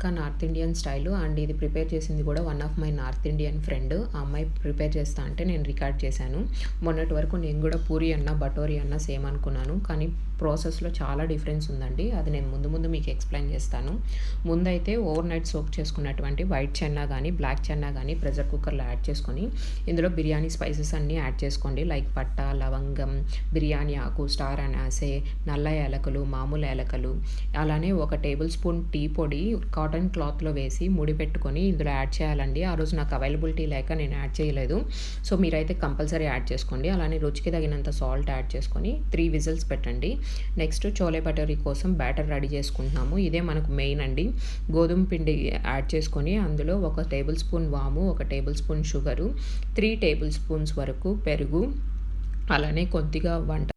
Pakka north Indian style. And ఇది prepare చేసింది కూడా one of my north Indian friend. ఆ అమ్మాయి ప్రిపేర్ చేస్తా అంటే నేను రికార్డ్ చేశాను. మొన్నటి వరకు నేను కూడా పూరి అన్న బటోరీ అన్న సేమ్ అనుకున్నాను, కానీ ప్రాసెస్లో చాలా డిఫరెన్స్ ఉందండి. అది నేను ముందు మీకు ఎక్స్ప్లెయిన్ చేస్తాను. ముందైతే ఓవర్ నైట్ సోక్ చేసుకున్నటువంటి వైట్ చెన్నా కానీ బ్లాక్ చెన్నా కానీ ప్రెషర్ కుక్కర్లో యాడ్ చేసుకొని ఇందులో బిర్యానీ స్పైసెస్ అన్నీ యాడ్ చేసుకోండి. లైక్ పట్టా, లవంగం, బిర్యానీ ఆకు, స్టార్ అనాసే, నల్ల యాలకులు, మామూలు యాలకులు, అలానే 1 టేబుల్ స్పూన్ టీ పొడి కాటన్ క్లాత్లో వేసి ముడి పెట్టుకొని ఇందులో యాడ్ చేయాలండి. ఆ రోజు నాకు అవైలబిలిటీ లేక నేను యాడ్ చేయలేదు. సో మీరైతే కంపల్సరీ యాడ్ చేసుకోండి. అలానే రుచికి తగినంత సాల్ట్ యాడ్ చేసుకొని 3 విజిల్స్ పెట్టండి. నెక్స్ట్ చోలే భటూరీ కోసం బ్యాటర్ రెడీ చేసుకుంటున్నాము. ఇదే మనకు మెయిన్ అండి. గోధుమ పిండి యాడ్ చేసుకొని అందులో 1 టేబుల్ స్పూన్ వాము, 1 table spoon sugar, 3 table spoons వరకు పెరుగు, అలానే కొద్దిగా వంట